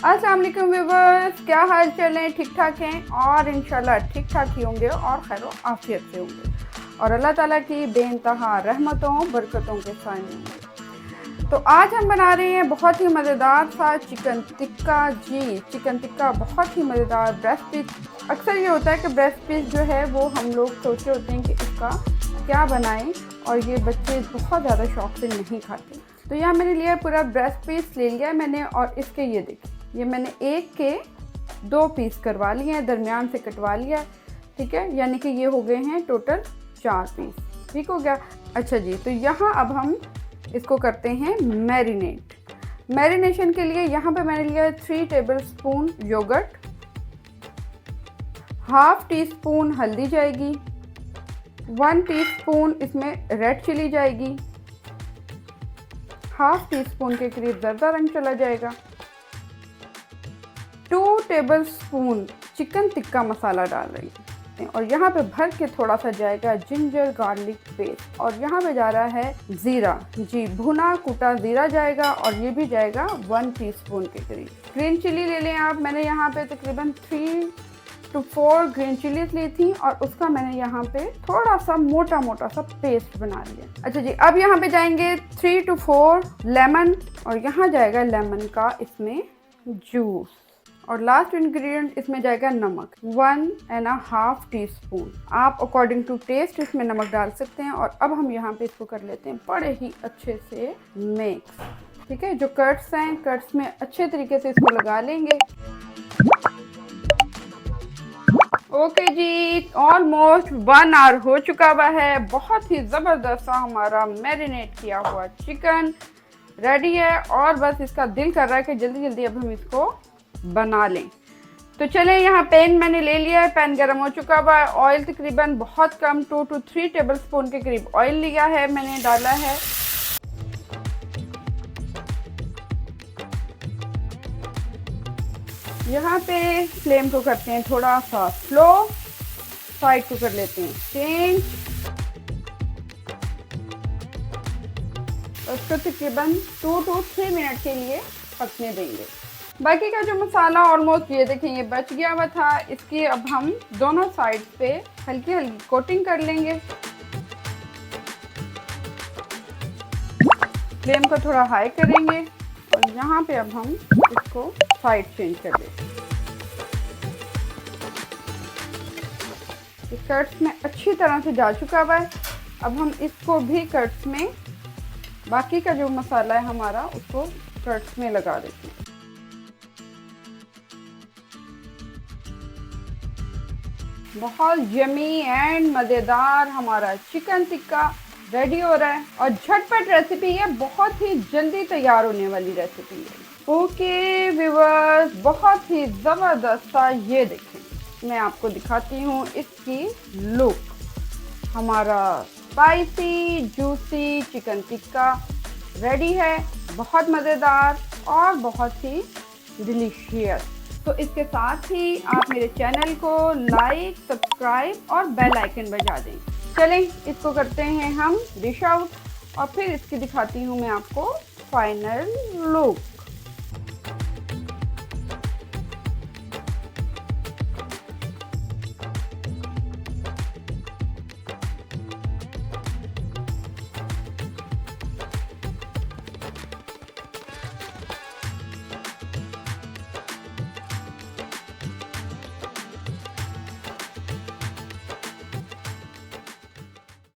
अस्सलाम वालेकुम व्यूअर्स, क्या हाल चाल है? ठीक ठाक हैं और इंशाल्लाह ठीक ठाक ही होंगे और खैर आफियत से होंगे और अल्लाह ताला की बेइंतहा रहमतों बरकतों के साए होंगे। तो आज हम बना रहे हैं बहुत ही मज़ेदार सा चिकन टिक्का। जी, चिकन टिक्का बहुत ही मज़ेदार। ब्रेस्ट पीस अक्सर ये होता है कि ब्रेस्ट पीस जो है वो हम लोग सोच रहे होते हैं कि इसका क्या बनाएं और ये बच्चे बहुत ज़्यादा शौक से नहीं खाते। तो यहाँ मैंने लिया पूरा ब्रेस्ट पीस ले लिया मैंने और इसके ये देखिए, ये मैंने एक के 2 पीस करवा लिए हैं, दरमियान से कटवा लिया, ठीक है। यानी कि ये हो गए हैं टोटल 4 पीस, ठीक हो गया। अच्छा जी, तो यहाँ अब हम इसको करते हैं मैरिनेट। मैरिनेशन के लिए यहाँ पे मैंने लिया 3 tablespoon yoghurt, half teaspoon हल्दी जाएगी, 1 टीस्पून इसमें रेड चिली जाएगी, हाफ टी स्पून के करीब ज़रदा रंग चला जाएगा, 2 टेबलस्पून चिकन टिक्का मसाला डाल रही है और यहाँ पे भर के थोड़ा सा जाएगा जिंजर गार्लिक पेस्ट और यहाँ पे जा रहा है ज़ीरा। जी, भुना कुटा ज़ीरा जाएगा और ये भी जाएगा 1 टीस्पून के करीब। ग्रीन चिली ले लें आप। मैंने यहाँ पे तकरीबन 3 to 4 ग्रीन चिलीज ली थी और उसका मैंने यहाँ पे थोड़ा सा मोटा मोटा सा पेस्ट बना लिया। अच्छा जी, अब यहाँ पे जाएंगे 3 to 4 लेमन और यहाँ जाएगा लेमन का इसमें जूस और लास्ट इंग्रेडिएंट इसमें जाएगा नमक, 1.5 टीस्पून। आप अकॉर्डिंग टू टेस्ट इसमें नमक डाल सकते हैं। और अब हम यहाँ पे इसको कर लेते हैं बड़े ही अच्छे से मिक्स, ठीक है। जो कट्स हैं, कट्स में अच्छे तरीके से इसको लगा लेंगे। ओके जी, ऑलमोस्ट 1 आवर हो चुका हुआ है। बहुत ही ज़बरदस्त सा हमारा मैरिनेट किया हुआ चिकन रेडी है और बस इसका दिल कर रहा है कि जल्दी जल्दी अब हम इसको बना लें। तो चलें, यहाँ पैन मैंने ले लिया है, पैन गर्म हो चुका हुआ है। ऑयल तकरीबन बहुत कम 2 to 3 टेबलस्पून के करीब ऑयल लिया है, मैंने डाला है। यहाँ पे फ्लेम को करते हैं थोड़ा सा स्लो, साइड को कर लेते हैं चेंज। उसको तकरीबन 2 to 3 मिनट के लिए पकने देंगे। बाकी का जो मसाला ऑलमोस्ट ये देखें ये बच गया हुआ था, इसकी अब हम दोनों साइड पे हल्की हल्की कोटिंग कर लेंगे। फ्लेम को थोड़ा हाई करेंगे और यहाँ पे अब हम इसको साइड चेंज कर लेंगे। कट्स में अच्छी तरह से जा चुका हुआ है। अब हम इसको भी कट्स में, बाकी का जो मसाला है हमारा उसको कट्स में लगा देते हैं। बहुत यमी एंड मज़ेदार हमारा चिकन टिक्का रेडी हो रहा है और झटपट रेसिपी है, बहुत ही जल्दी तैयार होने वाली रेसिपी है। ओके व्यूअर्स, बहुत ही ज़बरदस्त सा ये देखें, मैं आपको दिखाती हूँ इसकी लुक। हमारा spicy juicy chicken tikka ready है, बहुत मज़ेदार और बहुत ही डिलीशियस। तो इसके साथ ही आप मेरे चैनल को लाइक, सब्सक्राइब और बेल आइकन बजा दें। चलें, इसको करते हैं हम डिश आउट और फिर इसकी दिखाती हूँ मैं आपको फाइनल लुक।